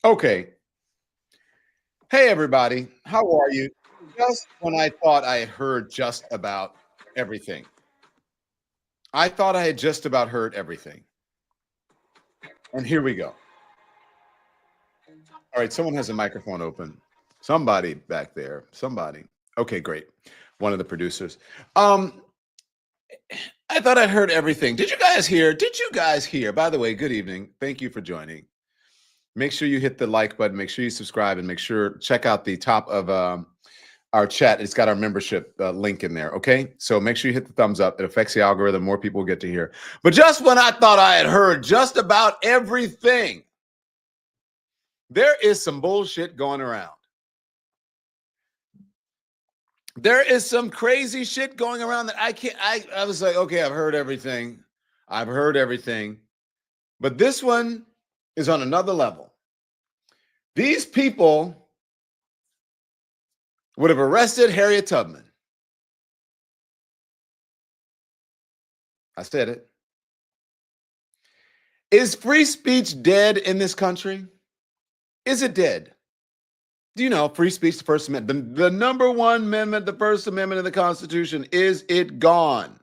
Okay. Hey, everybody. How are you? Just when I thought I had heard just about everything, I thought I had just about heard everything. And here we go. All right. Someone has a microphone open. Somebody back there. Somebody. Okay, great. One of the producers. I thought I'd heard everything. Did you guys hear? Did you guys hear? By the way, good evening. Thank you for joining. Make sure you hit the like button. Make sure you subscribe and make sure check out the top of our chat. It's got our membership link in there. Okay. So make sure you hit the thumbs up. It affects the algorithm. More people get to hear. But just when I thought I had heard just about everything, there is some bullshit going around. There is some crazy shit going around that I can't. I was like, okay, I've heard everything. I've heard everything. But this one is on another level. These people would have arrested Harriet Tubman. I said it. Is free speech dead in this country? Is it dead? Do you know free speech, the First Amendment, the number one amendment, the First Amendment of the Constitution, is it gone?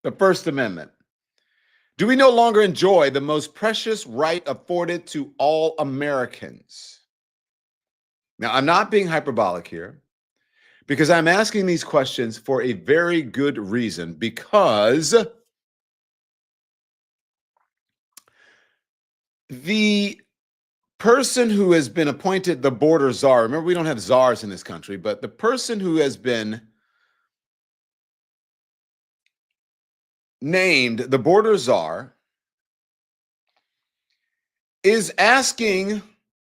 The First Amendment. Do we no longer enjoy the most precious right afforded to all Americans? Now, I'm not being hyperbolic here because I'm asking these questions for a very good reason, because the person who has been appointed the border czar, remember, we don't have czars in this country, but the person who has been named the border czar is asking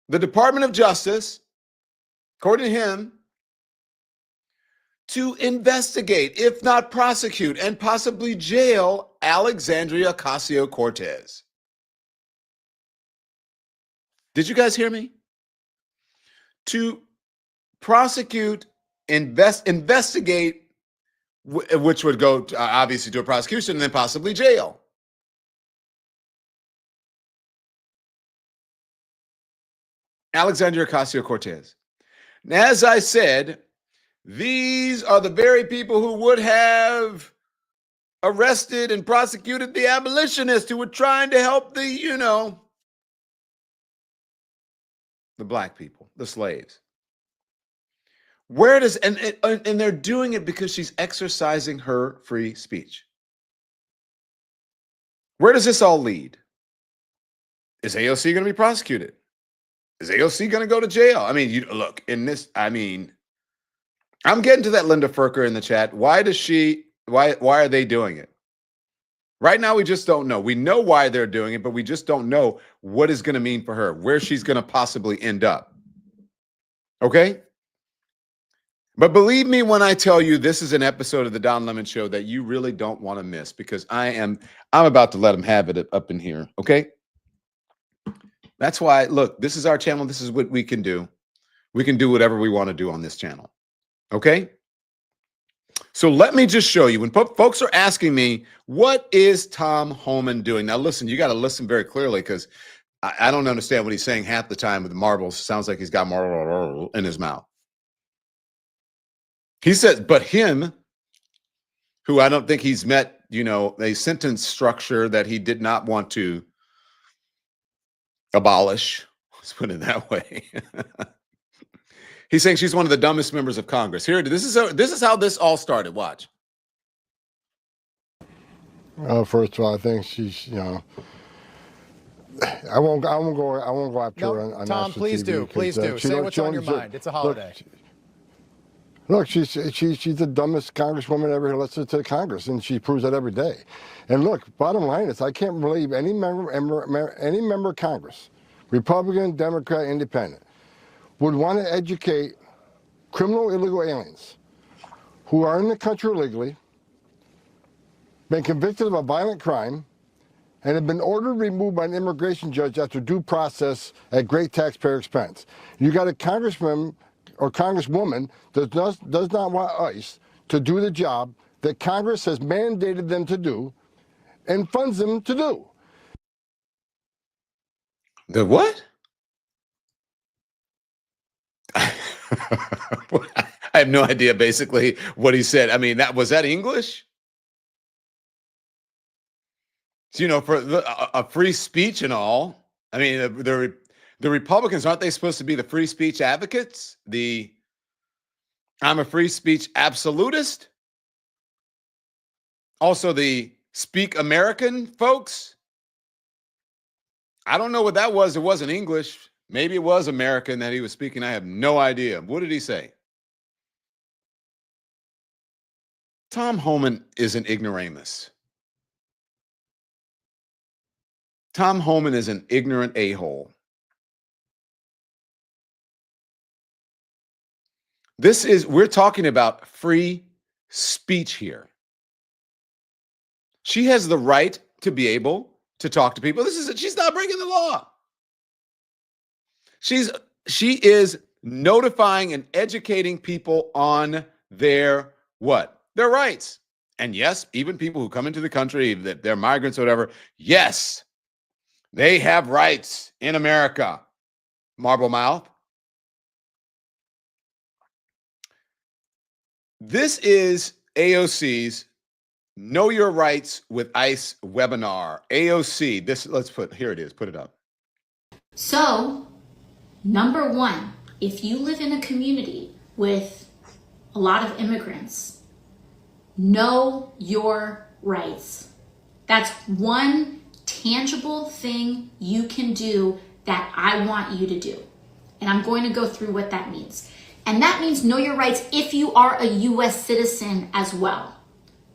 the Department of Justice, according to him, to investigate, if not prosecute, and possibly jail Alexandria Ocasio-Cortez. Did you guys hear me? To prosecute, investigate, which would go to, obviously to a prosecution and then possibly jail. Alexandria Ocasio-Cortez. As I said, these are the very people who would have arrested and prosecuted the abolitionists who were trying to help the black people, the slaves. Where does, and they're doing it because she's exercising her free speech. Where does this all lead? Is AOC going to be prosecuted? Is AOC going to go to jail? I mean, look, in this, I'm getting to that Linda Ferker in the chat. Why are they doing it? Right now, we just don't know. We know why they're doing it, but we just don't know what it's going to mean for her, where she's going to possibly end up. Okay? But believe me when I tell you this is an episode of the Don Lemon Show that you really don't want to miss, because I'm about to let them have it up in here. Okay? That's why, look, this is our channel. This is what we can do. We can do whatever we want to do on this channel. Okay? So let me just show you. When folks are asking me, what is Tom Homan doing? Now, listen, you got to listen very clearly, because I don't understand what he's saying half the time with the marbles. Sounds like he's got marble in his mouth. He says, but him, who I don't think he's met, a sentence structure that he did not want to abolish. Let's put it that way. He's saying she's one of the dumbest members of Congress. Here, this is how this all started. Watch. First of all, I think she's, I won't go after her on Tom, please do. Please do. Say what's on your mind. It's a holiday. Look, she's the dumbest congresswoman ever elected to Congress, and she proves that every day. And look, bottom line is, I can't believe any member of Congress, Republican, Democrat, Independent, would want to educate criminal illegal aliens who are in the country illegally, been convicted of a violent crime, and have been ordered removed by an immigration judge after due process at great taxpayer expense. You got a congressman or congresswoman that does not want ICE to do the job that Congress has mandated them to do and funds them to do. The what? I have no idea basically what he said. I mean, was that English? So, for a free speech and all. I mean, the Republicans, aren't they supposed to be the free speech advocates? I'm a free speech absolutist. Also, the Speak American folks. I don't know what that was. It wasn't English. Maybe it was American that he was speaking. I have no idea. What did he say? Tom Homan is an ignoramus. Tom Homan is an ignorant a-hole. We're talking about free speech here. She has the right to be able to talk to people. She's not breaking the law. She is notifying and educating people on their what? Their rights. And yes, even people who come into the country, that they're migrants or whatever, yes, they have rights in America. Marble mouth. This is AOC's Know Your Rights with ICE webinar. AOC, here it is, put it up. So, number one, if you live in a community with a lot of immigrants, know your rights. That's one tangible thing you can do that I want you to do. And I'm going to go through what that means. And that means know your rights if you are a U.S. citizen as well.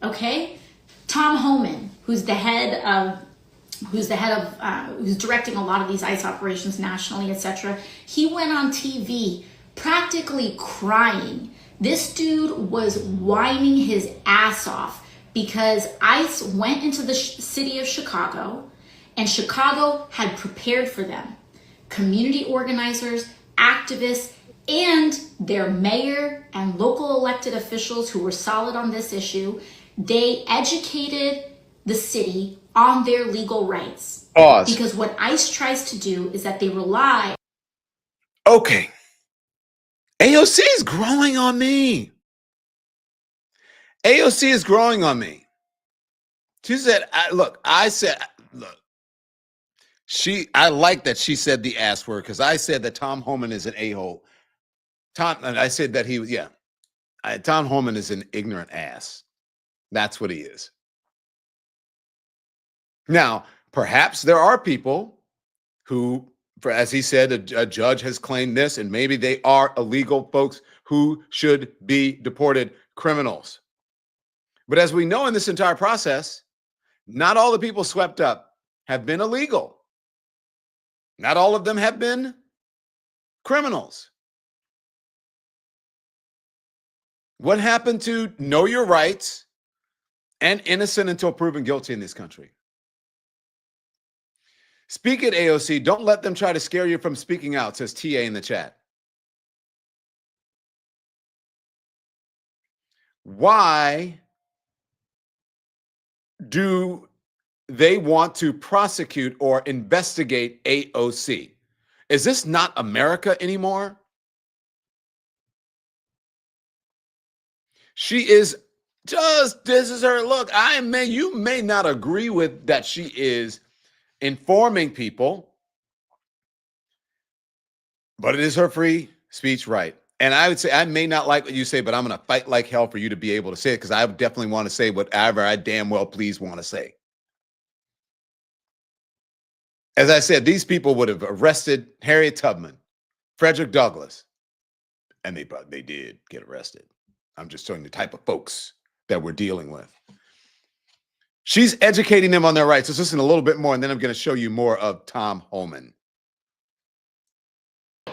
Okay? Tom Homan, who's directing a lot of these ICE operations nationally, etc. He went on TV practically crying. This dude was whining his ass off because ICE went into the city of Chicago and Chicago had prepared for them. Community organizers, activists, and their mayor and local elected officials who were solid on this issue, they educated the city on their legal rights. Pause. Because what ICE tries to do is that they rely. Okay. AOC is growing on me. AOC is growing on me. She said, I like that she said the ass word because I said that Tom Homan is an a-hole. I said that Tom Homan is an ignorant ass. That's what he is. Now, perhaps there are people who, as he said, a judge has claimed this, and maybe they are illegal folks who should be deported, criminals. But as we know in this entire process, not all the people swept up have been illegal. Not all of them have been criminals. What happened to know your rights and innocent until proven guilty in this country? Speak at AOC. Don't let them try to scare you from speaking out, says TA in the chat. Why do they want to prosecute or investigate AOC? Is this not America anymore? She is this is her look. You may not agree with that she is informing people, but it is her free speech right. And I would say, I may not like what you say, but I'm going to fight like hell for you to be able to say it because I definitely want to say whatever I damn well please want to say. As I said, these people would have arrested Harriet Tubman, Frederick Douglass, and they did get arrested. I'm just showing the type of folks that we're dealing with. She's educating them on their rights. Let's listen a little bit more, and then I'm going to show you more of Tom Homan.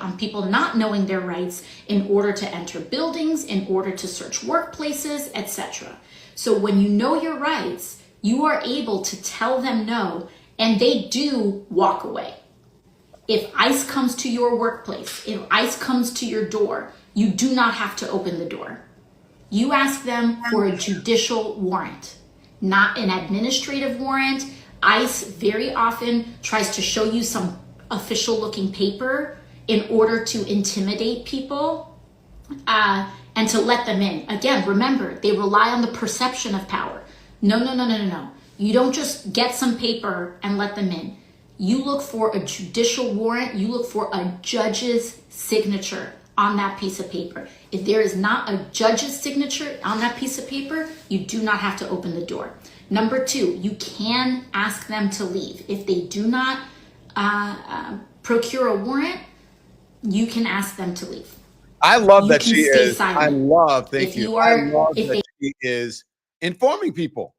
On people not knowing their rights in order to enter buildings, in order to search workplaces, etc. So when you know your rights, you are able to tell them no, and they do walk away. If ICE comes to your workplace, if ICE comes to your door, you do not have to open the door. You ask them for a judicial warrant, not an administrative warrant. ICE very often tries to show you some official looking paper in order to intimidate people and to let them in. Again, remember, they rely on the perception of power. No. You don't just get some paper and let them in. You look for a judicial warrant. You look for a judge's signature on that piece of paper. If there is not a judge's signature on that piece of paper, you do not have to open the door. Number two, you can ask them to leave. If they do not procure a warrant, you can ask them to leave. I love You that can she stay is. I silent. love. If Thank you. you I are- love if that they- she is informing people.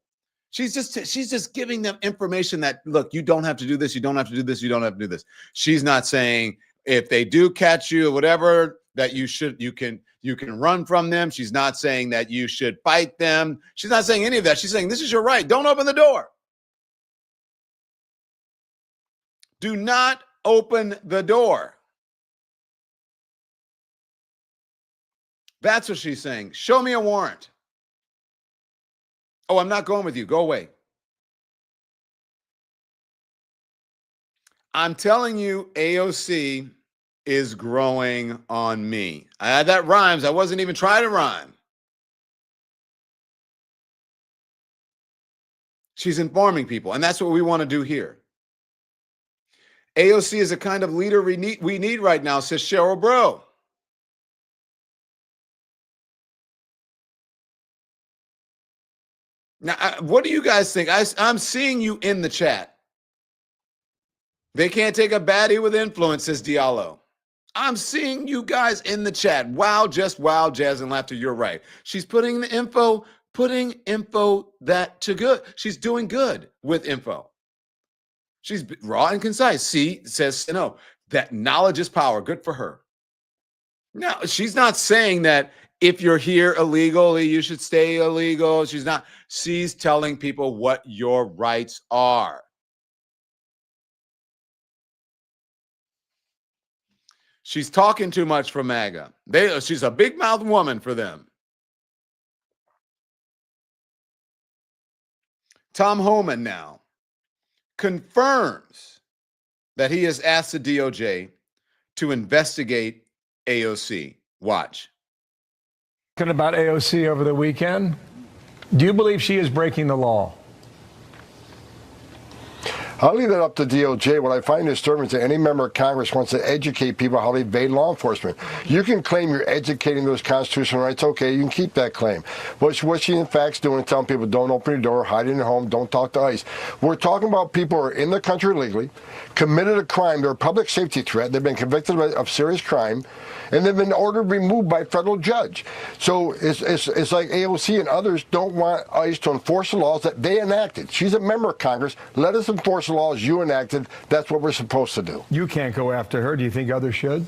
She's just giving them information that, look, you don't have to do this. You don't have to do this. You don't have to do this. She's not saying if they do catch you or whatever that you can run from them. She's not saying that you should fight them. She's not saying any of that. She's saying this is your right. Don't open the door. Do not open the door. That's what she's saying. Show me a warrant. Oh, I'm not going with you. Go away. I'm telling you, AOC is growing on me. That rhymes. I wasn't even trying to rhyme. She's informing people, and that's what we want to do here. AOC is the kind of leader we need right now, says Cheryl Bro. Now, what do you guys think? I'm seeing you in the chat. They can't take a baddie with influence, says Diallo. I'm seeing you guys in the chat. Wow, just wow, jazz and laughter. You're right. She's putting info that to good. She's doing good with info. She's raw and concise. See, says no, that knowledge is power. Good for her. No, she's not saying that if you're here illegally, you should stay illegal. She's telling people what your rights are. She's talking too much for MAGA. She's a big mouth woman for them. Tom Homan now confirms that he has asked the DOJ to investigate AOC. Watch. Talking about AOC over the weekend, do you believe she is breaking the law? I'll leave that up to DOJ. What I find disturbing is that any member of Congress wants to educate people how to evade law enforcement. You can claim you're educating those constitutional rights. Okay, you can keep that claim. What she in fact is doing is telling people don't open your door, hide in your home, don't talk to ICE. We're talking about people who are in the country illegally, committed a crime, they're a public safety threat, they've been convicted of serious crime, and they've been ordered removed by a federal judge. So it's like AOC and others don't want ICE to enforce the laws that they enacted. She's a member of Congress. Let us enforce the laws you enacted. That's what we're supposed to do. You can't go after her. Do you think others should?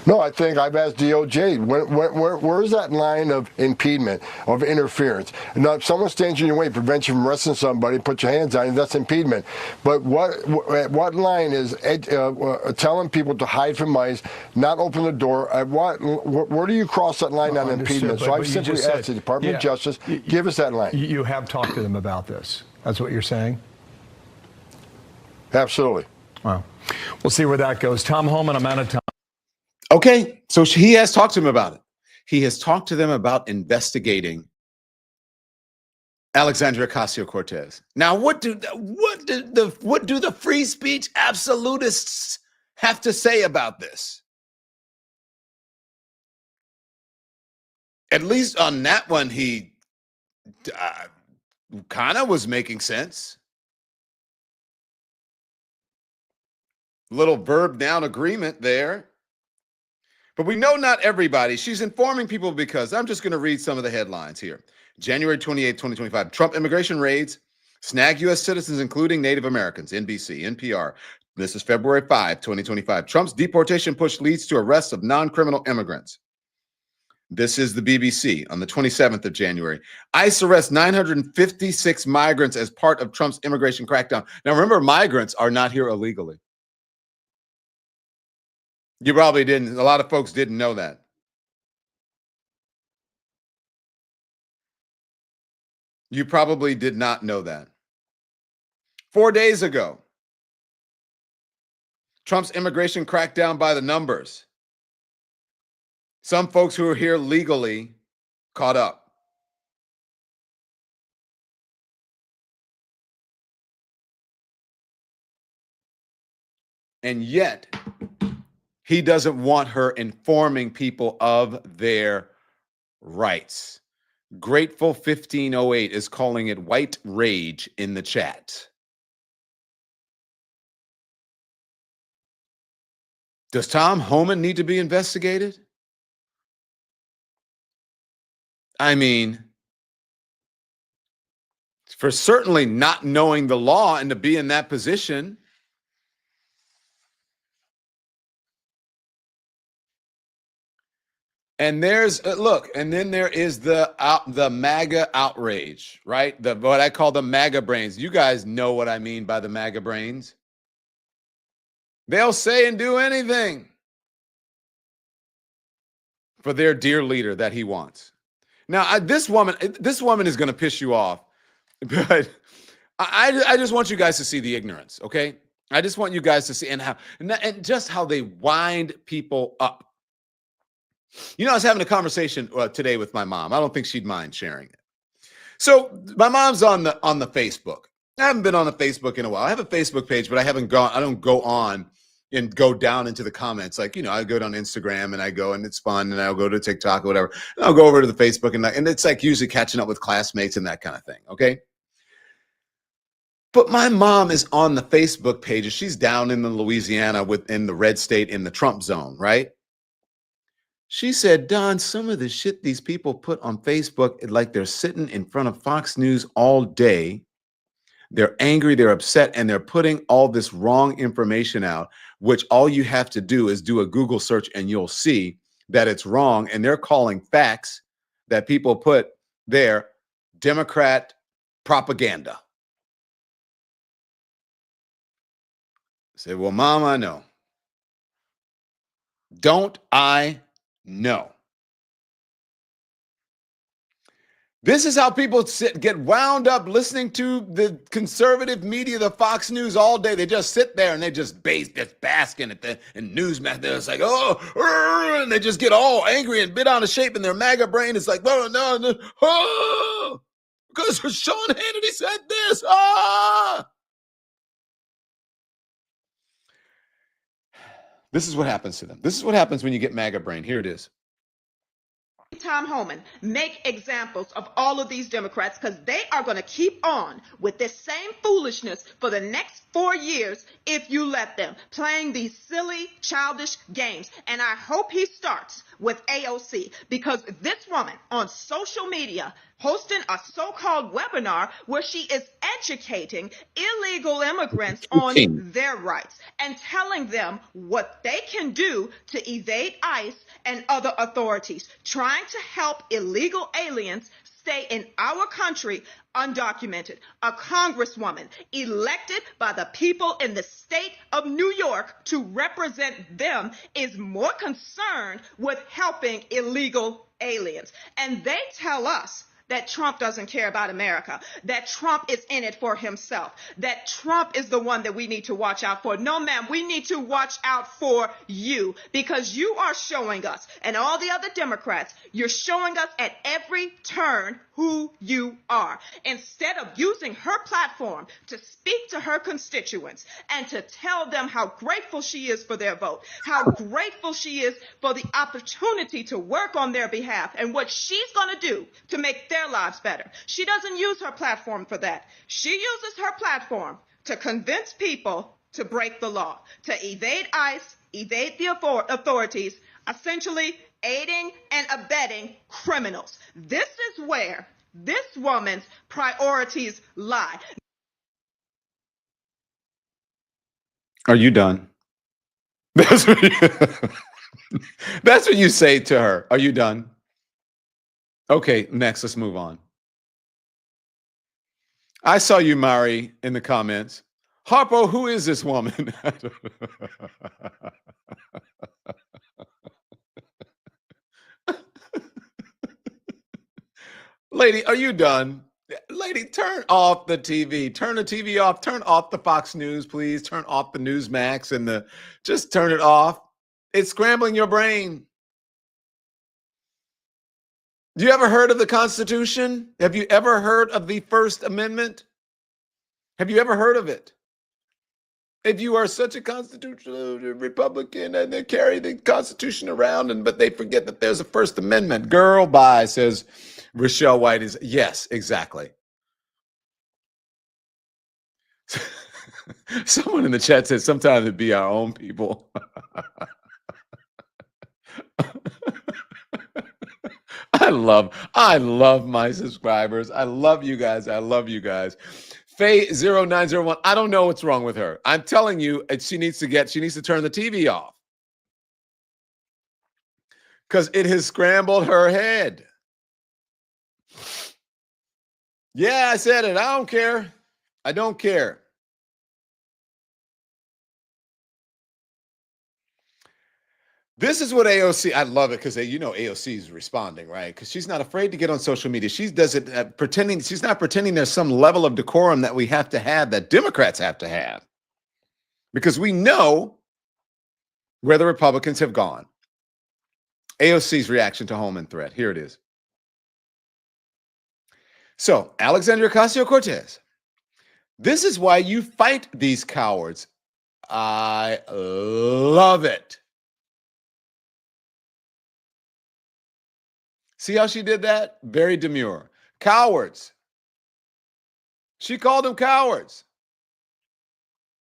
No, I think I've asked DOJ, where's that line of impediment, of interference? Now, if someone stands in your way, prevents you from arresting somebody, put your hands on it, that's impediment. But what line is telling people to hide from ICE, not open the door? Where do you cross that line on impediment? So I've simply asked the Department of Justice, give us that line. You have talked to them about this. That's what you're saying? Absolutely. Wow. We'll see where that goes. Tom Homan, I'm out of time. Okay, so he has talked to him about it. He has talked to them about investigating Alexandria Ocasio-Cortez. Now, what do the free speech absolutists have to say about this? At least on that one, he kind of was making sense. Little verb noun agreement there. But we know not everybody. She's informing people because I'm just going to read some of the headlines here. January 28, 2025, Trump immigration raids snag U.S. citizens, including Native Americans, NBC, NPR. This is February 5, 2025. Trump's deportation push leads to arrests of non-criminal immigrants. This is the BBC on the 27th of January. ICE arrests 956 migrants as part of Trump's immigration crackdown. Now, remember, migrants are not here illegally. You probably didn't. A lot of folks didn't know that. You probably did not know that. 4 days ago, Trump's immigration crackdown by the numbers. Some folks who are here legally caught up. And yet, he doesn't want her informing people of their rights. Grateful 1508 is calling it white rage in the chat. Does Tom Homan need to be investigated? I mean, for certainly not knowing the law and to be in that position. And there's look, and then there is the MAGA outrage, right? What I call the MAGA brains. You guys know what I mean by the MAGA brains. They'll say and do anything for their dear leader that he wants. Now, this woman is going to piss you off, but I just want you guys to see the ignorance, okay? I just want you guys to see and just how they wind people up. You know, I was having a conversation today with my mom. I don't think she'd mind sharing it. So my mom's on the Facebook. I haven't been on the Facebook in a while. I have a Facebook page, but I don't go on and go down into the comments. Like, you know, I go down Instagram and I go and it's fun and I'll go to TikTok or whatever. And I'll go over to the Facebook and it's like usually catching up with classmates and that kind of thing. Okay. But my mom is on the Facebook page. She's down in the Louisiana within the red state in the Trump zone, right? She said, Don, some of the shit these people put on Facebook, like they're sitting in front of Fox News all day. They're angry, they're upset, and they're putting all this wrong information out, which all you have to do is do a Google search and you'll see that it's wrong. And they're calling facts that people put there Democrat propaganda. I said, well, Mom, I know. Don't I know? This is how people get wound up listening to the conservative media, the Fox News all day. They just sit there and they just bask in it. And news methods, it's like, and they just get all angry and bit out of shape in their MAGA brain. It's like, oh, no, because Sean Hannity said this. This is what happens to them. This is what happens when you get MAGA brain. Here it is. Tom Homan make examples of all of these Democrats because they are going to keep on with this same foolishness for the next 4 years if you let them, playing these silly, childish games. And I hope he starts with AOC because this woman on social media hosting a so-called webinar where she is educating illegal immigrants on their rights and telling them what they can do to evade ICE and other authorities, trying to help illegal aliens stay in our country undocumented. A congresswoman elected by the people in the state of New York to represent them is more concerned with helping illegal aliens. And they tell us that Trump doesn't care about America, that Trump is in it for himself, that Trump is the one that we need to watch out for. No, ma'am, we need to watch out for you because you are showing us, and all the other Democrats, you're showing us at every turn who you are. Instead of using her platform to speak to her constituents and to tell them how grateful she is for their vote, how grateful she is for the opportunity to work on their behalf and what she's going to do to make their lives better. She doesn't use her platform for that. She uses her platform to convince people to break the law, to evade ICE, evade the authorities, essentially aiding and abetting criminals. This is where this woman's priorities lie. Are you done? That's what you say to her. Are you done? Okay, next, let's move on. I saw you, Mari, in the comments. Harpo, who is this woman? Lady, are you done? Lady, turn off the TV. Turn the TV off. Turn off the Fox News, please. Turn off the Newsmax and just turn it off. It's scrambling your brain. Do you ever heard of the Constitution? Have you ever heard of the First Amendment? Have you ever heard of it? If you are such a constitutional Republican and they carry the Constitution around, but they forget that there's a First Amendment. Girl, bye, says Rochelle White. Yes, exactly. Someone in the chat said sometimes it'd be our own people. I love my subscribers. I love you guys. I love you guys. Faye0901, I don't know what's wrong with her. I'm telling you, she needs to turn the TV off. Because it has scrambled her head. Yeah, I said it. I don't care. I don't care. This is what AOC, I love it because AOC is responding, right? Because she's not afraid to get on social media. She does it she's not pretending there's some level of decorum that we have to have, that Democrats have to have. Because we know where the Republicans have gone. AOC's reaction to Homan threat. Here it is. So, Alexandria Ocasio-Cortez. This is why you fight these cowards. I love it. See how she did that? Very demure. Cowards. She called them cowards.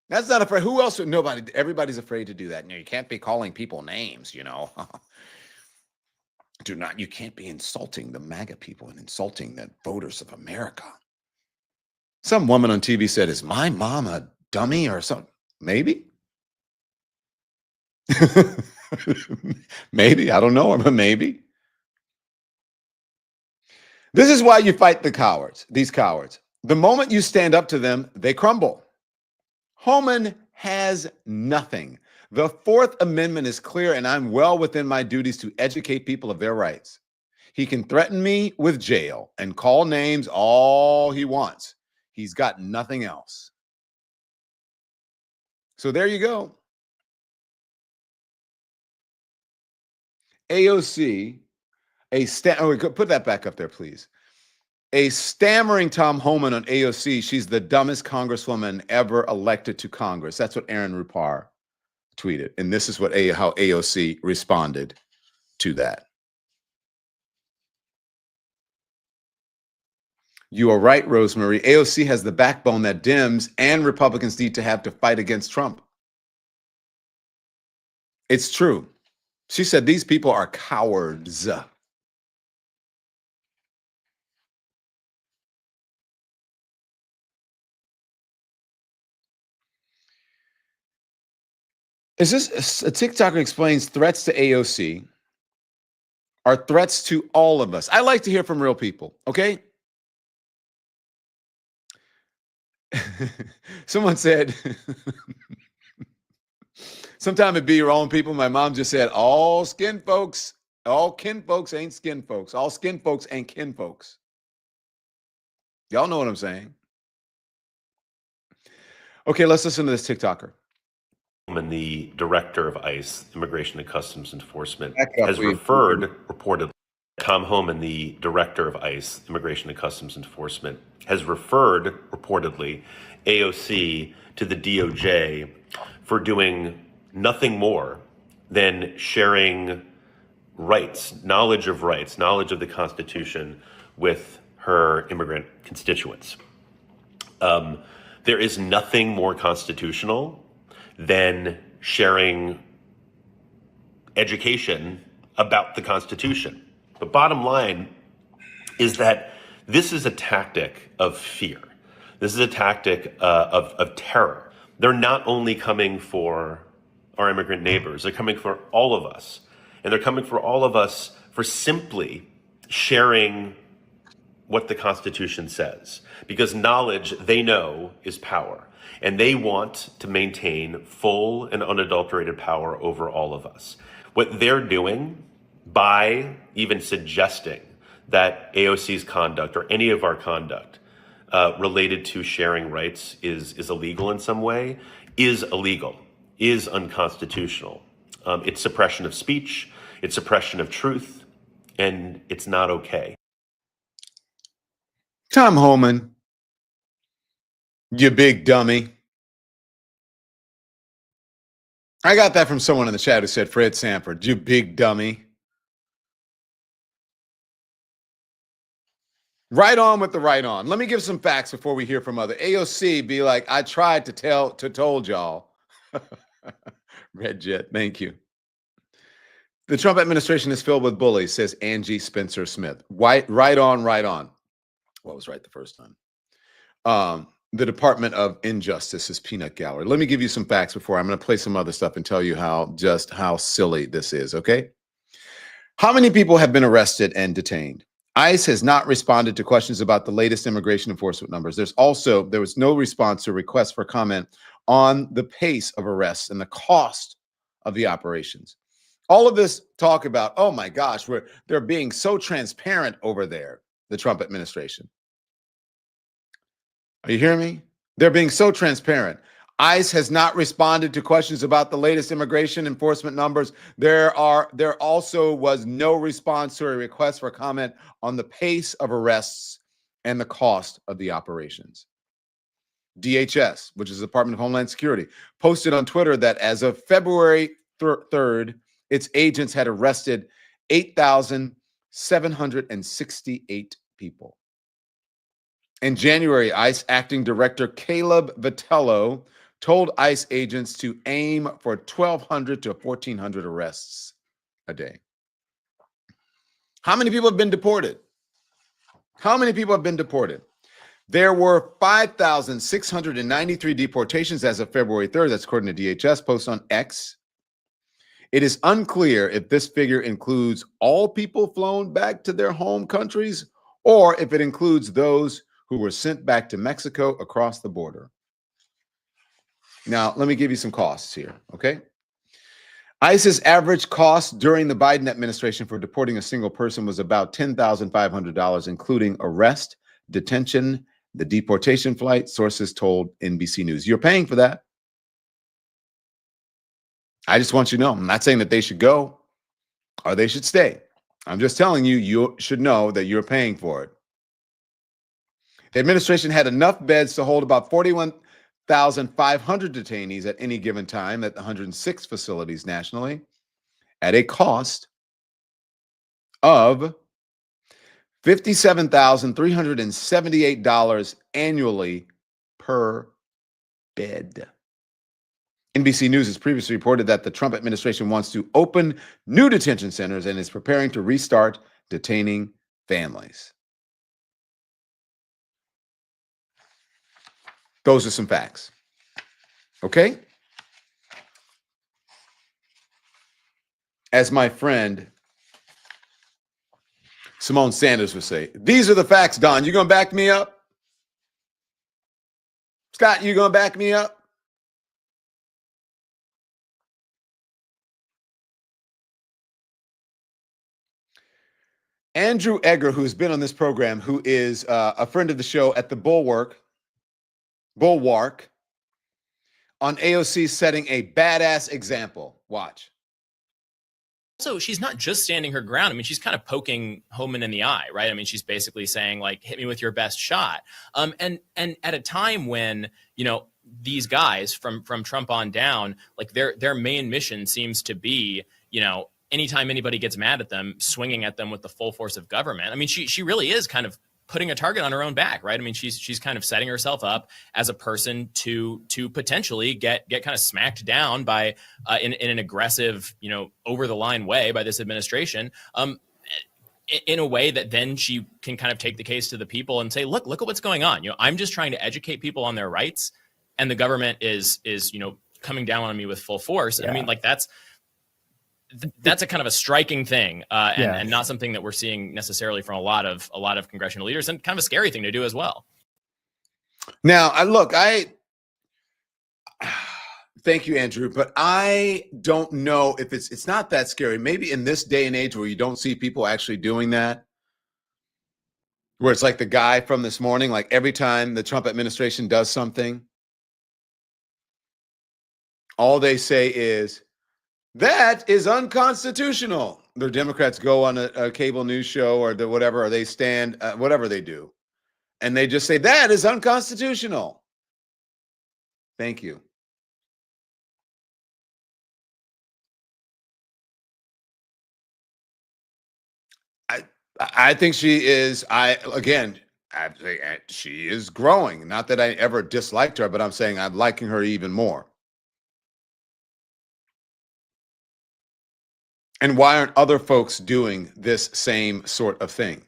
That's not afraid. Who else? Nobody. Everybody's afraid to do that. You can't be calling people names, You can't be insulting the MAGA people and insulting the voters of America. Some woman on TV said, is my mom a dummy or something? Maybe. Maybe. I don't know, but maybe. This is why you fight these cowards. The moment you stand up to them, they crumble. Homan has nothing. The Fourth Amendment is clear, and I'm well within my duties to educate people of their rights. He can threaten me with jail and call names all he wants. He's got nothing else. So there you go. AOC, put that back up there, please. A stammering Tom Homan on AOC. She's the dumbest congresswoman ever elected to Congress. That's what Aaron Rupar tweeted. And this is how AOC responded to that. You are right, Rosemary. AOC has the backbone that Dems and Republicans need to have to fight against Trump. It's true. She said these people are cowards. Is this a TikToker explains threats to AOC are threats to all of us? I like to hear from real people, okay? Someone said, sometime it be your own people. My mom just said, all kin folks ain't skin folks. All skin folks ain't kin folks. Y'all know what I'm saying. Okay, let's listen to this TikToker. The director of ICE, Immigration and Customs Enforcement, has reportedly, Tom Homan, the director of ICE, Immigration and Customs Enforcement, has referred reportedly AOC to the DOJ for doing nothing more than sharing knowledge of the Constitution with her immigrant constituents. There is nothing more constitutional than sharing education about the Constitution. The bottom line is that this is a tactic of fear. This is a tactic of terror. They're not only coming for our immigrant neighbors, they're coming for all of us. And they're coming for all of us for simply sharing what the Constitution says. Because knowledge, they know, is power. And they want to maintain full and unadulterated power over all of us. What they're doing by even suggesting that AOC's conduct or any of our conduct related to sharing rights is illegal in some way is illegal, is unconstitutional. It's suppression of speech, it's suppression of truth, and it's not okay. Tom Homan, you big dummy. I got that from someone in the chat who said, Fred Sanford, you big dummy. Right on with the right on. Let me give some facts before we hear from other. AOC be like, I tried to told y'all. Red Jet, thank you. The Trump administration is filled with bullies, says Angie Spencer Smith. Right on, right on. Well, I was right the first time. The Department of Injustice is peanut gallery. Let me give you some facts before I'm going to play some other stuff and tell you how silly this is, okay? How many people have been arrested and detained? ICE has not responded to questions about the latest immigration enforcement numbers. There was no response to requests for comment on the pace of arrests and the cost of the operations. All of this talk about, oh my gosh, they're being so transparent over there, the Trump administration. Are you hearing me? They're being so transparent. ICE has not responded to questions about the latest immigration enforcement numbers. There also was no response to a request for comment on the pace of arrests and the cost of the operations. DHS, which is the Department of Homeland Security, posted on Twitter that as of February 3rd, its agents had arrested 8,768 people. In January, ICE Acting Director Caleb Vitello told ICE agents to aim for 1,200 to 1,400 arrests a day. How many people have been deported? How many people have been deported? There were 5,693 deportations as of February 3rd. That's according to DHS post on X. It is unclear if this figure includes all people flown back to their home countries or if it includes those who were sent back to Mexico across the border. Now, let me give you some costs here, okay? ICE's average cost during the Biden administration for deporting a single person was about $10,500, including arrest, detention, the deportation flight, sources told NBC News. You're paying for that. I just want you to know, I'm not saying that they should go or they should stay. I'm just telling you, you should know that you're paying for it. The administration had enough beds to hold about 41,500 detainees at any given time at 106 facilities nationally at a cost of $57,378 annually per bed. NBC News has previously reported that the Trump administration wants to open new detention centers and is preparing to restart detaining families. Those are some facts. Okay? As my friend Simone Sanders would say, these are the facts, Don. You going to back me up? Scott, you going to back me up? Andrew Egger, who's been on this program, who is a friend of the show at the Bulwark, on AOC setting a badass example. Watch. Also, she's not just standing her ground. I mean, she's kind of poking Homan in the eye, right? I mean, she's basically saying, like, hit me with your best shot. And at a time when, you know, these guys from Trump on down, like their main mission seems to be, you know, anytime anybody gets mad at them, swinging at them with the full force of government. I mean, she really is kind of putting a target on her own back, right? I mean, she's kind of setting herself up as a person to potentially get kind of smacked down by in an aggressive, you know, over the line way by this administration. In a way that then she can kind of take the case to the people and say, look at what's going on. You know, I'm just trying to educate people on their rights, and the government is you know, coming down on me with full force. Yeah. I mean, like that's a kind of a striking thing, and not something that we're seeing necessarily from a lot of congressional leaders, and kind of a scary thing to do as well. Now, I thank you, Andrew, but I don't know if it's not that scary. Maybe in this day and age where you don't see people actually doing that, where it's like the guy from this morning, like every time the Trump administration does something, all they say is, that is unconstitutional. The Democrats go on a cable news show or whatever, or they stand, whatever they do, and they just say, that is unconstitutional. Thank you. I think she is, she is growing. Not that I ever disliked her, but I'm saying I'm liking her even more. And why aren't other folks doing this same sort of thing?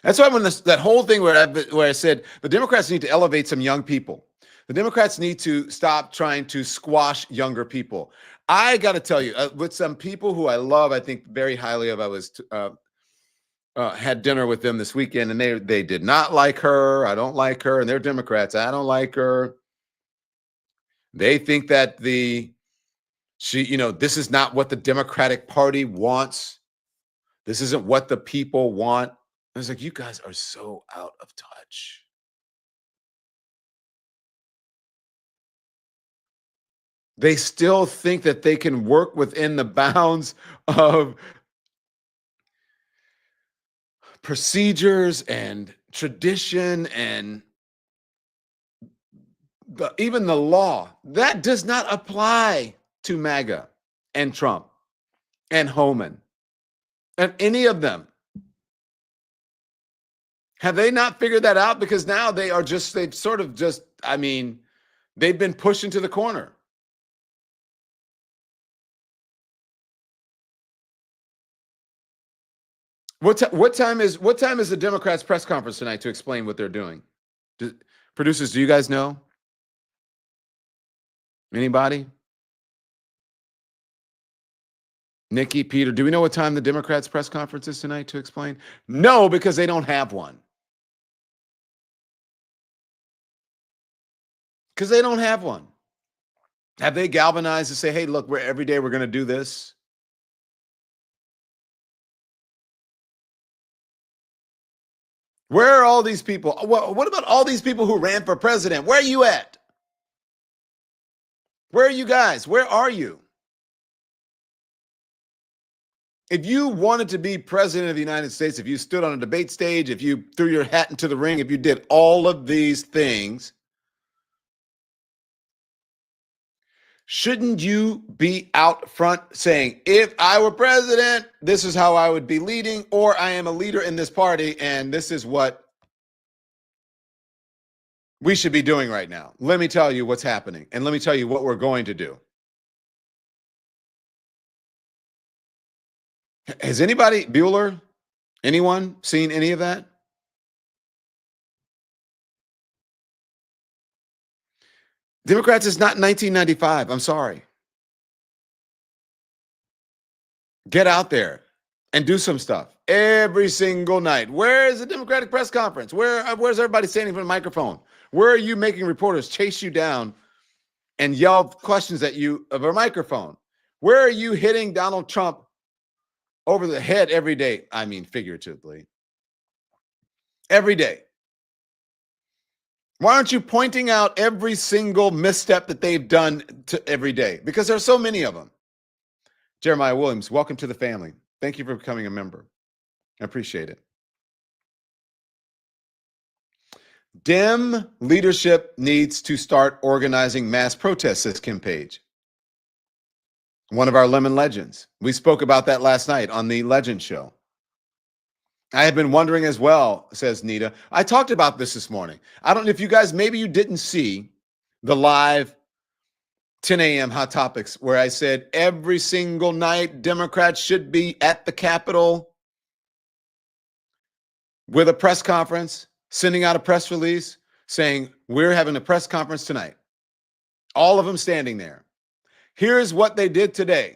That's why when that whole thing where I said the Democrats need to elevate some young people. The Democrats need to stop trying to squash younger people. I got to tell you, with some people who I love, I think very highly of, I was had dinner with them this weekend, and they did not like her. I don't like her, and they're Democrats. I don't like her. They think that this is not what the Democratic Party wants. This isn't what the people want. I was like, you guys are so out of touch. They still think that they can work within the bounds of procedures and tradition and even the law. That does not apply to MAGA and Trump and Homan and any of them. Have they not figured that out? Because now they've been pushed into the corner. What time is the Democrats' press conference tonight to explain what they're doing? Producers, do you guys know? Anybody? Nikki, Peter, do we know what time the Democrats' press conference is tonight to explain? No, because they don't have one. Because they don't have one. Have they galvanized to say, hey, look, every day we're going to do this? Where are all these people? What about all these people who ran for president? Where are you at? Where are you guys? Where are you? If you wanted to be president of the United States, if you stood on a debate stage, if you threw your hat into the ring, if you did all of these things, shouldn't you be out front saying, if I were president, this is how I would be leading, or I am a leader in this party, and this is what we should be doing right now. Let me tell you what's happening, and let me tell you what we're going to do. Has anybody, Bueller, anyone seen any of that? Democrats is not 1995. I'm sorry. Get out there and do some stuff every single night. Where is the Democratic press conference? Where's everybody standing for the microphone? Where are you making reporters chase you down and yell questions at you of a microphone? Where are you hitting Donald Trump over the head every day? I mean, figuratively. Every day. Why aren't you pointing out every single misstep that they've done every day? Because there's so many of them. Jeremiah Williams, welcome to the family. Thank you for becoming a member. I appreciate it. Dem leadership needs to start organizing mass protests, says Kim Page, one of our Lemon Legends. We spoke about that last night on the Legend Show. I have been wondering as well, says Nita. I talked about this morning. I don't know if you guys, maybe you didn't see the live 10 a.m. Hot Topics where I said every single night Democrats should be at the Capitol with a press conference, sending out a press release saying, we're having a press conference tonight. All of them standing there. Here's what they did today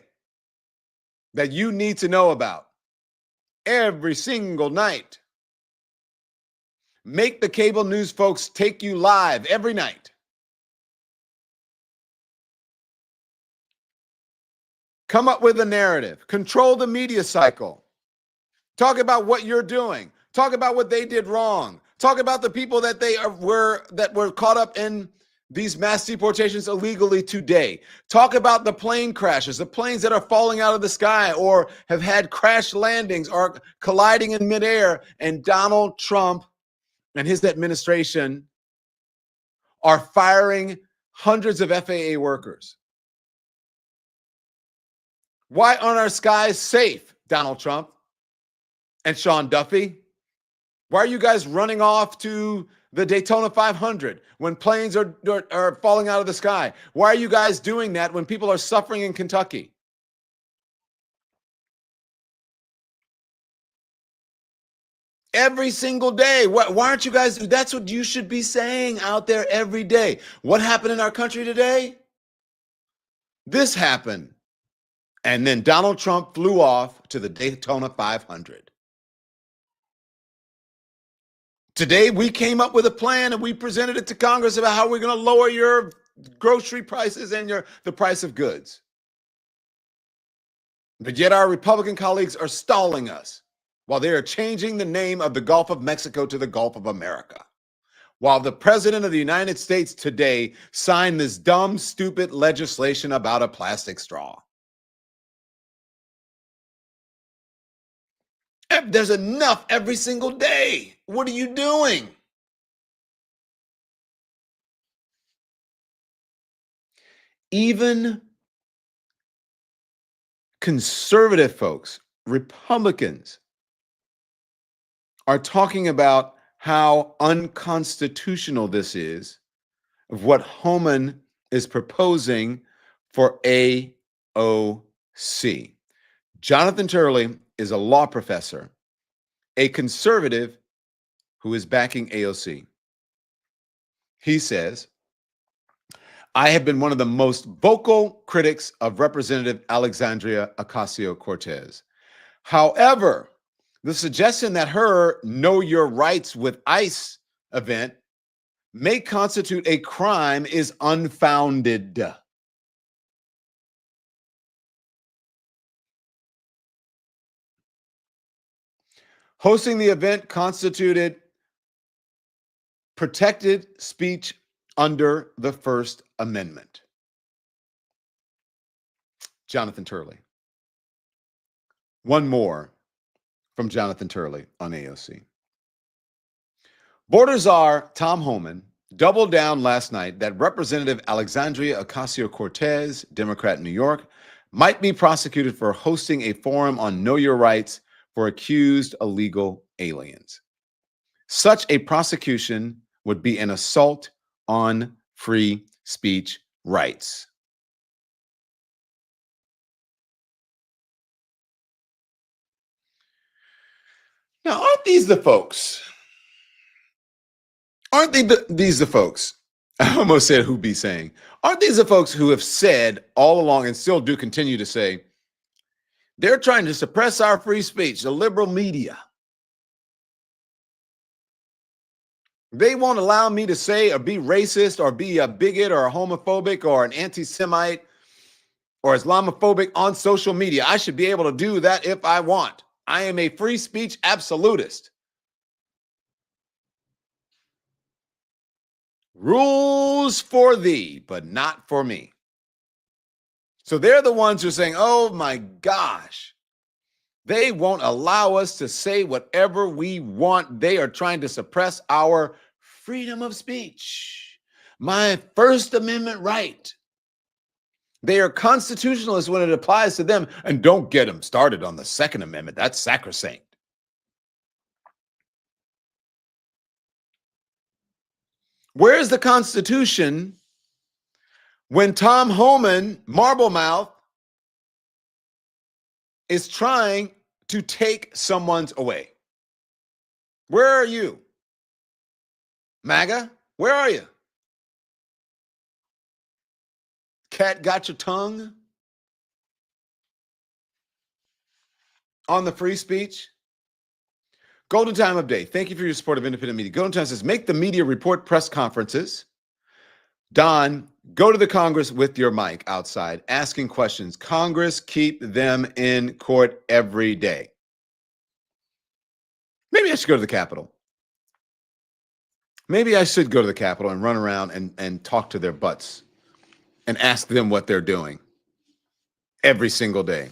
that you need to know about. Every single night. Make the cable news folks take you live every night. Come up with a narrative. Control the media cycle. Talk about what you're doing. Talk about what they did wrong. Talk about the people that were caught up in these mass deportations illegally today. Talk about the plane crashes, the planes that are falling out of the sky or have had crash landings or colliding in midair. And Donald Trump and his administration are firing hundreds of FAA workers. Why aren't our skies safe, Donald Trump and Sean Duffy? Why are you guys running off to the Daytona 500 when planes are falling out of the sky? Why are you guys doing that when people are suffering in Kentucky? Every single day. Why aren't you guys? That's what you should be saying out there every day. What happened in our country today? This happened. And then Donald Trump flew off to the Daytona 500. Today, we came up with a plan and we presented it to Congress about how we're going to lower your grocery prices and the price of goods. But yet our Republican colleagues are stalling us while they are changing the name of the Gulf of Mexico to the Gulf of America. While the President of the United States today signed this dumb, stupid legislation about a plastic straw. There's enough every single day. What are you doing? Even conservative folks, Republicans, are talking about how unconstitutional this is of what Homan is proposing for AOC. Jonathan Turley is a law professor, a conservative who is backing AOC. He says, I have been one of the most vocal critics of Representative Alexandria Ocasio-Cortez. However, the suggestion that her Know Your Rights with ICE event may constitute a crime is unfounded. Hosting the event constituted protected speech under the First Amendment. Jonathan Turley. One more from Jonathan Turley on AOC. Border czar Tom Homan doubled down last night that Representative Alexandria Ocasio-Cortez, Democrat in New York, might be prosecuted for hosting a forum on Know Your Rights for accused illegal aliens. Such a prosecution would be an assault on free speech rights. Now, aren't these the folks? Aren't these the folks? I almost said who be saying. Aren't these the folks who have said all along and still do continue to say, they're trying to suppress our free speech, the liberal media. They won't allow me to say or be racist or be a bigot or a homophobic or an anti-Semite or Islamophobic on social media. I should be able to do that if I want. I am a free speech absolutist. Rules for thee, but not for me. So they're the ones who are saying, oh my gosh, they won't allow us to say whatever we want. They are trying to suppress our freedom of speech, my First Amendment right. They are constitutionalists when it applies to them, and don't get them started on the Second Amendment. That's sacrosanct. Where's the Constitution when Tom Homan, Marble Mouth, is trying to take someone's away? Where are you? MAGA, where are you? Cat got your tongue on the free speech? Golden Time Update. Thank you for your support of independent media. Golden Time says, make the media report press conferences. Don, go to the Congress with your mic outside, asking questions. Congress, keep them in court every day. Maybe I should go to the Capitol. Maybe I should go to the Capitol and run around and talk to their butts and ask them what they're doing every single day.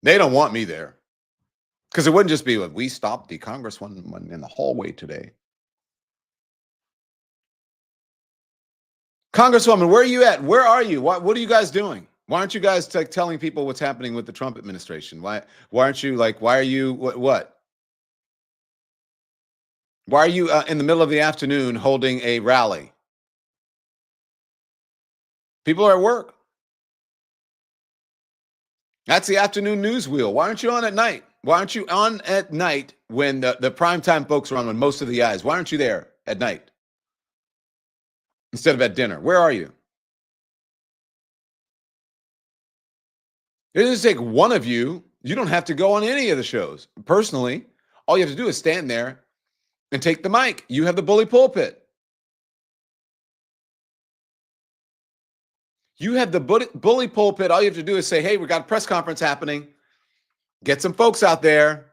They don't want me there. Because it wouldn't just be like, we stopped the congresswoman in the hallway today. Congresswoman, where are you at? Where are you? What are you guys doing? Why aren't you guys telling people what's happening with the Trump administration? Why aren't you why are you, what? Why are you in the middle of the afternoon holding a rally? People are at work. That's the afternoon news wheel. Why aren't you on at night? Why aren't you on at night when the primetime folks are on, when most of the eyes? Why aren't you there at night instead of at dinner? Where are you? It doesn't take one of you. You don't have to go on any of the shows. Personally, all you have to do is stand there and take the mic. You have the bully pulpit. You have the bully pulpit. All you have to do is say, hey, we got a press conference happening. Get some folks out there.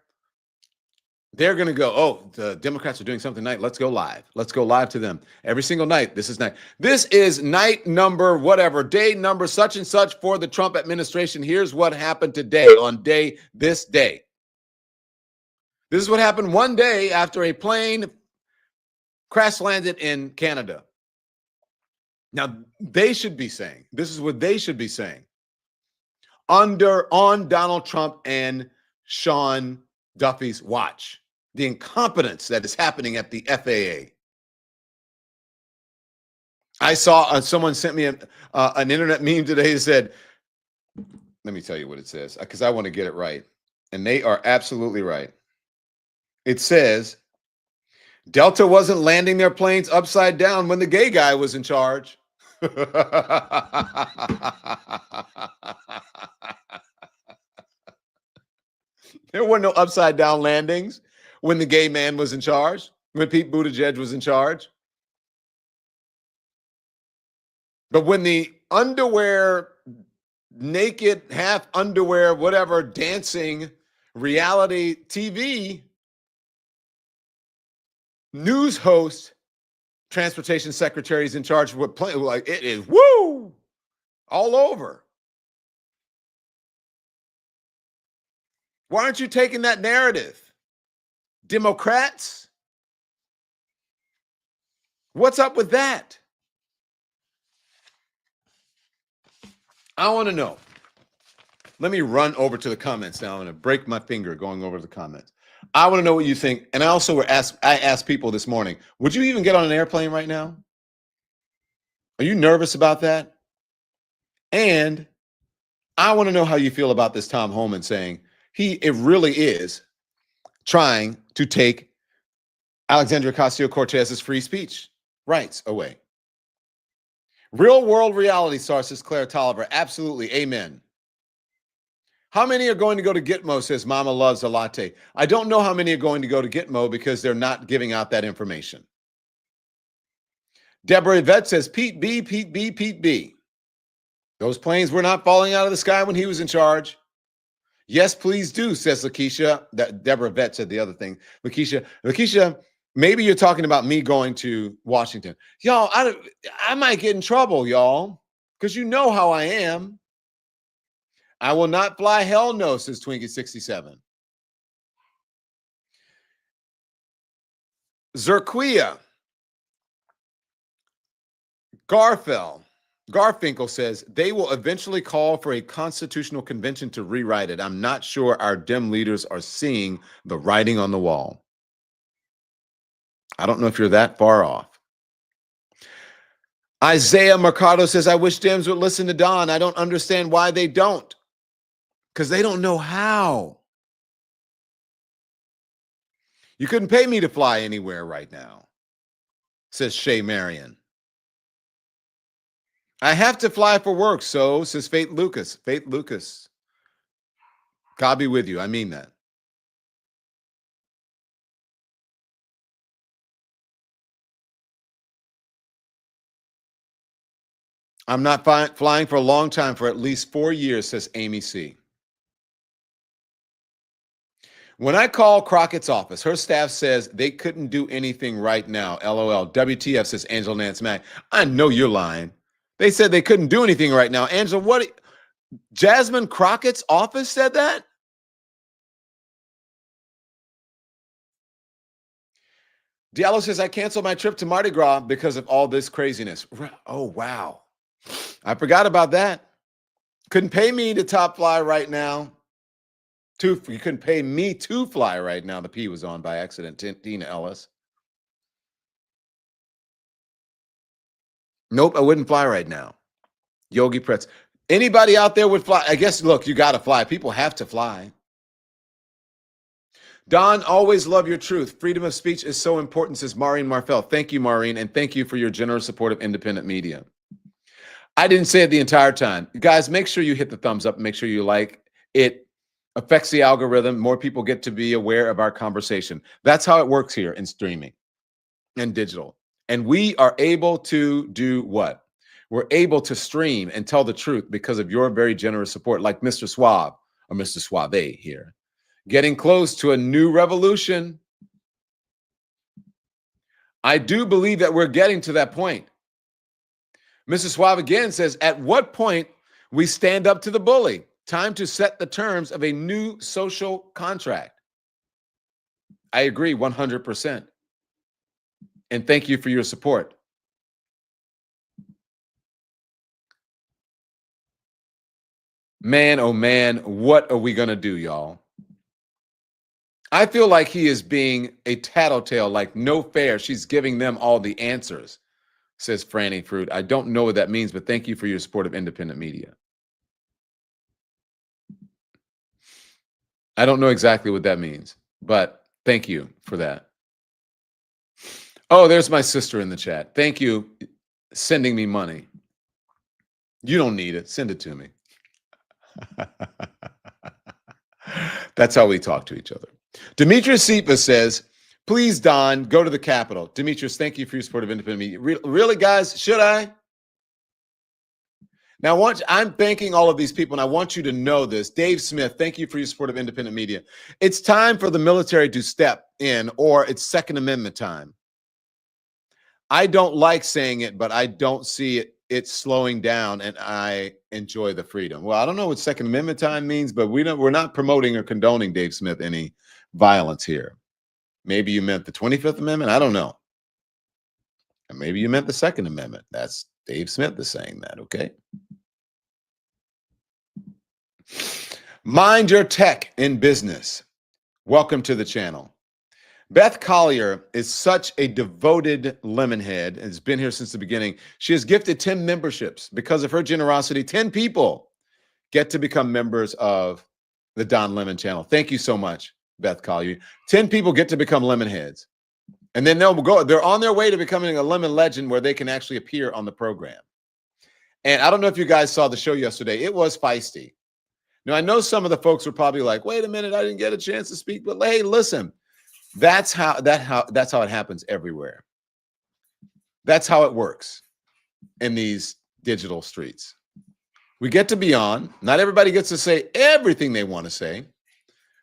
They're going to go, oh, the Democrats are doing something tonight. Let's go live. Let's go live to them. Every single night. This is night number whatever, day number such and such for the Trump administration. Here's what happened today on this day. This is what happened one day after a plane crash landed in Canada. Now, they should be saying, this is what they should be saying. On Donald Trump and Sean Duffy's watch, the incompetence that is happening at the FAA. I saw someone sent me an internet meme today that said, let me tell you what it says, because I want to get it right. And they are absolutely right. It says, Delta wasn't landing their planes upside down when the gay guy was in charge. There were no upside down landings when the gay man was in charge, when Pete Buttigieg was in charge. But when the underwear, naked, half underwear, whatever, dancing reality TV news host, transportation secretaries in charge of what plane, like it is woo all over. Why aren't you taking that narrative? Democrats? What's up with that? I want to know. Let me run over to the comments now. I'm going to break my finger going over to the comments. I want to know what you think. And I also asked people this morning, would you even get on an airplane right now? Are you nervous about that? And I want to know how you feel about this Tom Homan saying it really is trying to take Alexandria Ocasio-Cortez's free speech rights away. Real world reality star, says Claire Tolliver. Absolutely. Amen. How many are going to go to Gitmo, says Mama Loves a Latte. I don't know how many are going to go to Gitmo because they're not giving out that information. Deborah Yvette says, Pete B, Pete B, Pete B. Those planes were not falling out of the sky when he was in charge. Yes, please do, says Lakeisha. Deborah Yvette said the other thing. Lakeisha, maybe you're talking about me going to Washington. Y'all, I might get in trouble, y'all, because you know how I am. I will not fly. Hell no, says Twinkie67. Zerquia Garfinkel says they will eventually call for a constitutional convention to rewrite it. I'm not sure our Dem leaders are seeing the writing on the wall. I don't know if you're that far off. Isaiah Mercado says, I wish Dems would listen to Don. I don't understand why they don't. Because they don't know how. You couldn't pay me to fly anywhere right now, says Shay Marion. I have to fly for work, so, says Faith Lucas. Faith Lucas. God be with you. I mean that. I'm not flying for a long time, for at least 4 years, says Amy C. When I call Crockett's office, her staff says they couldn't do anything right now. LOL. WTF, says Angela Nance Mack. I know you're lying. They said they couldn't do anything right now. Angela, what? Jasmine Crockett's office said that? Diallo says, I canceled my trip to Mardi Gras because of all this craziness. Oh, wow. I forgot about that. Couldn't pay me to top fly right now. You couldn't pay me to fly right now. The P was on by accident. Tina Ellis. Nope, I wouldn't fly right now. Yogi Pretz. Anybody out there would fly? I guess, look, you got to fly. People have to fly. Don, always love your truth. Freedom of speech is so important, says Maureen Marfell. Thank you, Maureen, and thank you for your generous support of independent media. I didn't say it the entire time. Guys, make sure you hit the thumbs up and make sure you like it. Affects the algorithm. More people get to be aware of our conversation. That's how it works here in streaming and digital. And we are able to do what? We're able to stream and tell the truth because of your very generous support, like Mr. Suave or Mr. Suave here. Getting close to a new revolution. I do believe that we're getting to that point. Mr. Suave again says, at what point we stand up to the bully? Time to set the terms of a new social contract. I agree 100%. And thank you for your support. Man, oh man, what are we going to do, y'all? I feel like he is being a tattletale, like no fair. She's giving them all the answers, says Franny Fruit. I don't know what that means, but thank you for your support of independent media. I don't know exactly what that means, but thank you for that. Oh, there's my sister in the chat. Thank you sending me money. You don't need it. Send it to me. That's how we talk to each other. Demetrius Sipa says, please, Don, go to the Capitol. Demetrius, thank you for your support of independent media. Really, guys? Should I? Now, I'm thanking all of these people, and I want you to know this. Dave Smith, thank you for your support of independent media. It's time for the military to step in, or it's Second Amendment time. I don't like saying it, but I don't see it slowing down, and I enjoy the freedom. Well, I don't know what Second Amendment time means, but we're not promoting or condoning, Dave Smith, any violence here. Maybe you meant the 25th Amendment. I don't know. And maybe you meant the Second Amendment. That's Dave Smith is saying that, okay? Mind your tech in business. Welcome to the channel. Beth Collier is such a devoted lemonhead and has been here since the beginning. She has gifted 10 memberships. Because of her generosity, 10 people get to become members of the Don Lemon channel. Thank you so much, Beth Collier. 10 people get to become lemonheads. And then they're on their way to becoming a lemon legend where they can actually appear on the program. And I don't know if you guys saw the show yesterday. It was feisty. Now, I know some of the folks were probably like, wait a minute, I didn't get a chance to speak. But hey, listen, that's how it happens everywhere. That's how it works in these digital streets. We get to be on. Not everybody gets to say everything they want to say.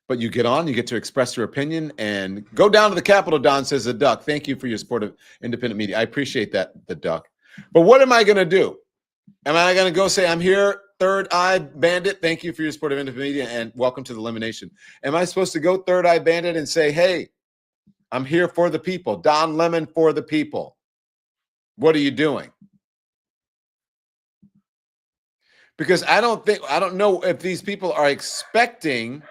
But you get on, you get to express your opinion, and go down to the Capitol, Don, says the Duck. Thank you for your support of independent media. I appreciate that, the Duck. But what am I going to do? Am I going to go say, I'm here, Third Eye Bandit? Thank you for your support of independent media, and welcome to the Elimination. Am I supposed to go Third Eye Bandit and say, hey, I'm here for the people. Don Lemon for the people. What are you doing? Because I don't know if these people are expecting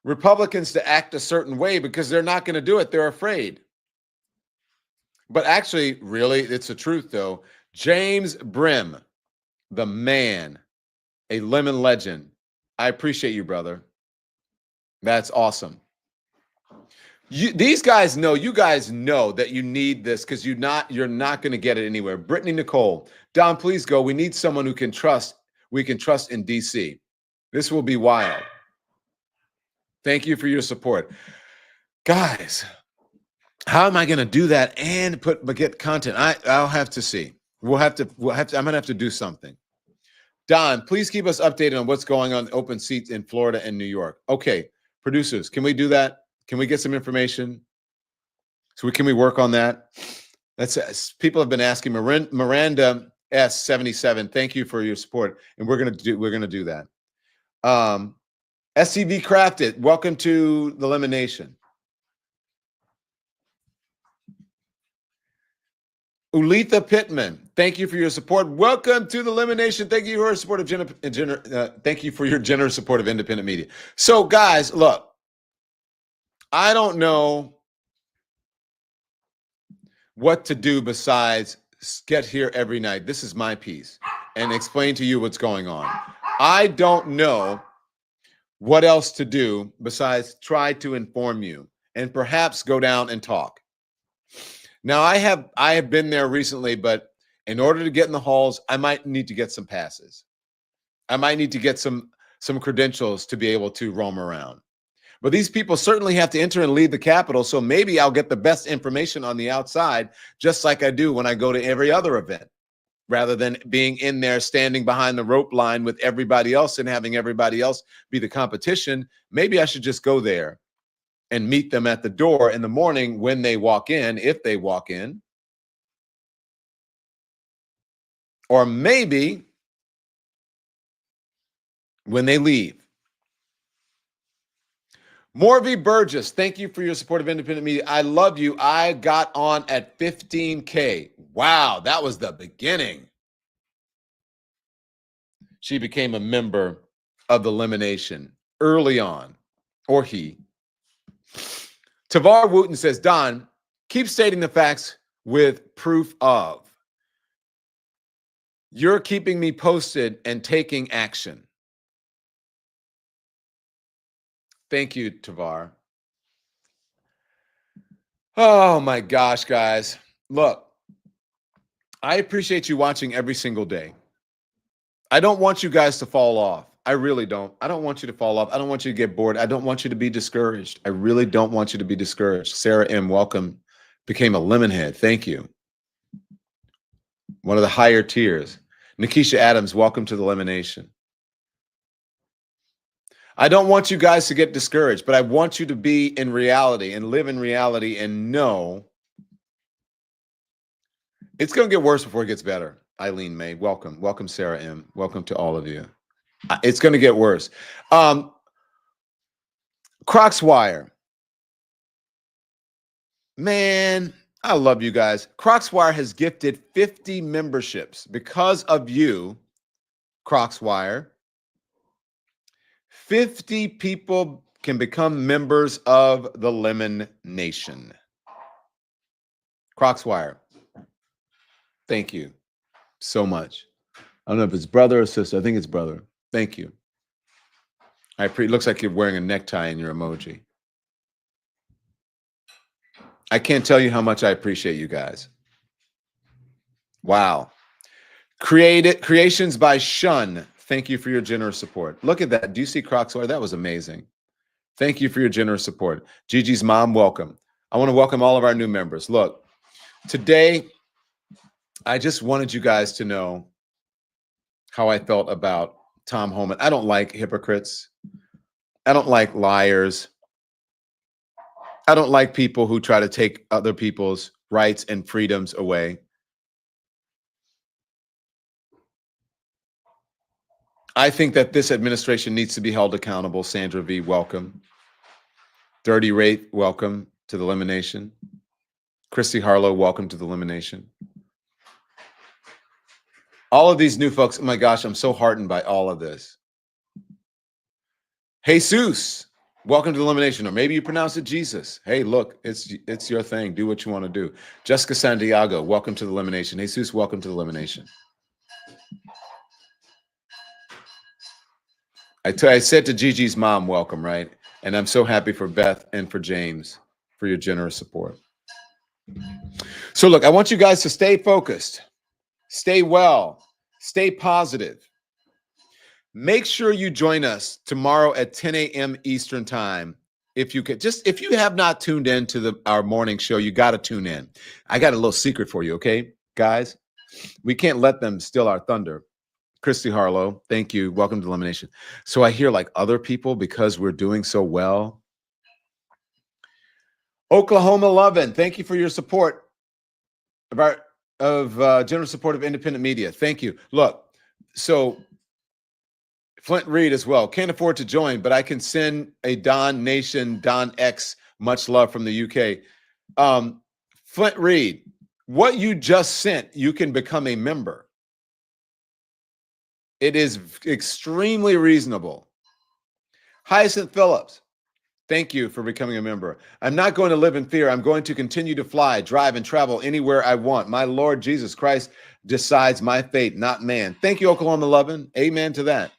Republicans to act a certain way, because they're not going to do it. They're afraid. But actually, really, it's the truth, though. James Brim, the man, a lemon legend. I appreciate you, brother. That's awesome. These guys know, you guys know that you need this, because you're not going to get it anywhere. Brittany Nicole, Don, please go. We need someone who can trust. We can trust in DC. This will be wild. Thank you for your support. Guys, how am I going to do that and get content? I'll have to see. I'm going to have to do something. Don, please keep us updated on what's going on open seats in Florida and New York. Okay, producers, can we do that? Can we get some information? Can we work on that? That's people have been asking. Miranda S77, thank you for your support, and we're gonna do that. SCV Crafted, welcome to the Elimination. Ulitha Pittman, thank you for your support. Welcome to the Elimination. Thank you for your support of thank you for your generous support of independent media. So, guys, look, I don't know what to do besides get here every night. This is my piece and explain to you what's going on. I don't know what else to do besides try to inform you and perhaps go down and talk. Now, I have been there recently, but in order to get in the halls, I might need to get some passes. I might need to get some credentials to be able to roam around. But these people certainly have to enter and leave the Capitol, so maybe I'll get the best information on the outside, just like I do when I go to every other event, rather than being in there standing behind the rope line with everybody else and having everybody else be the competition. Maybe I should just go there and meet them at the door in the morning when they walk in, if they walk in. Or maybe when they leave. Morvie Burgess, thank you for your support of independent media. I love you. I got on at 15K. Wow, that was the beginning. She became a member of the Elimination early on, or he. Tavar Wooten says, Don, keep stating the facts with proof of. You're keeping me posted and taking action. Thank you, Tavar. Oh my gosh, guys. Look, I appreciate you watching every single day. I don't want you guys to fall off. I really don't. I don't want you to fall off. I don't want you to get bored. I don't want you to be discouraged. I really don't want you to be discouraged. Sarah M., welcome. Became a lemonhead. Thank you. One of the higher tiers. Nikisha Adams, welcome to the Elimination. I don't want you guys to get discouraged, but I want you to be in reality and live in reality and know it's going to get worse before it gets better. Eileen May, welcome. Welcome, Sarah M. Welcome to all of you. It's going to get worse. Crocswire. Man, I love you guys. Crocswire has gifted 50 memberships. Because of you, Crocswire, 50 people can become members of the Lemon Nation. Crocswire, thank you so much. I don't know if it's brother or sister. I think it's brother. Thank you. It looks like you're wearing a necktie in your emoji. I can't tell you how much I appreciate you guys. Wow. Creations by Shun. Thank you for your generous support. Look at that. Do you see Crocswire? That was amazing. Thank you for your generous support. Gigi's mom, welcome. I want to welcome all of our new members. Look, today, I just wanted you guys to know how I felt about Tom Homan. I don't like hypocrites. I don't like liars. I don't like people who try to take other people's rights and freedoms away. I think that this administration needs to be held accountable. Sandra V., welcome. Dirty Wraith, welcome to the Elimination. Christy Harlow, welcome to the Elimination. All of these new folks, oh my gosh, I'm so heartened by all of this. Jesus, welcome to the Elimination, or maybe you pronounce it Jesus. Hey, look, it's your thing. Do what you want to do. Jessica Santiago, welcome to the Elimination. Jesus, welcome to the Elimination. I said to Gigi's mom, welcome, right? And I'm so happy for Beth and for James for your generous support. So look, I want you guys to stay focused, stay well, stay positive. Make sure you join us tomorrow at 10 a.m. Eastern time. If you could, if you have not tuned in to our morning show, you got to tune in. I got a little secret for you, okay, guys? We can't let them steal our thunder. Christy Harlow, thank you. Welcome to Elimination. So I hear like other people, because we're doing so well. Oklahoma Lovin', thank you for your support of generous support of independent media. Thank you. Look, so Flint Reed as well. Can't afford to join, but I can send a Don Nation, Don X, much love from the UK. Flint Reed, what you just sent, you can become a member. It is extremely reasonable. Hyacinth Phillips, thank you for becoming a member. I'm not going to live in fear. I'm going to continue to fly, drive, and travel anywhere I want. My Lord Jesus Christ decides my fate, not man. Thank you, Oklahoma Lovin'. Amen to that.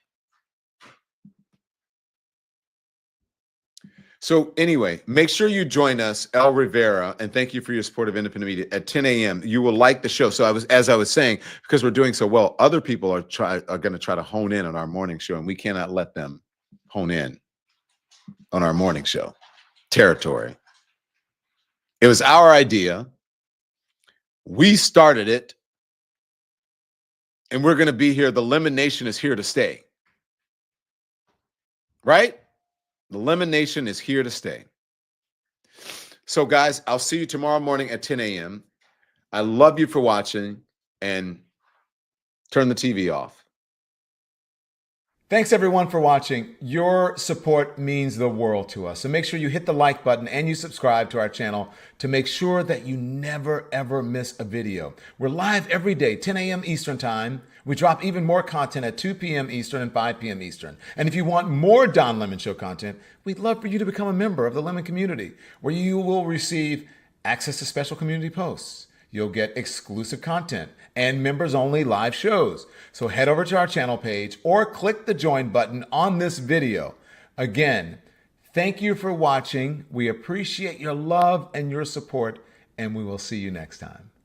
So anyway, make sure you join us, El Rivera, and thank you for your support of independent media at 10 a.m. You will like the show. So as I was saying, because we're doing so well, other people are going to try to hone in on our morning show, and we cannot let them hone in on our morning show territory. It was our idea. We started it, and we're going to be here. The Lemon Nation is here to stay. Right? The Lemon Nation is here to stay. So, guys, I'll see you tomorrow morning at 10 a.m. I love you for watching, and turn the TV off. Thanks, everyone, for watching. Your support means the world to us. So make sure you hit the like button and you subscribe to our channel to make sure that you never, ever miss a video. We're live every day, 10 a.m. Eastern Time. We drop even more content at 2 p.m. Eastern and 5 p.m. Eastern. And if you want more Don Lemon Show content, we'd love for you to become a member of the Lemon community, where you will receive access to special community posts. You'll get exclusive content and members-only live shows. So head over to our channel page or click the join button on this video. Again, thank you for watching. We appreciate your love and your support, and we will see you next time.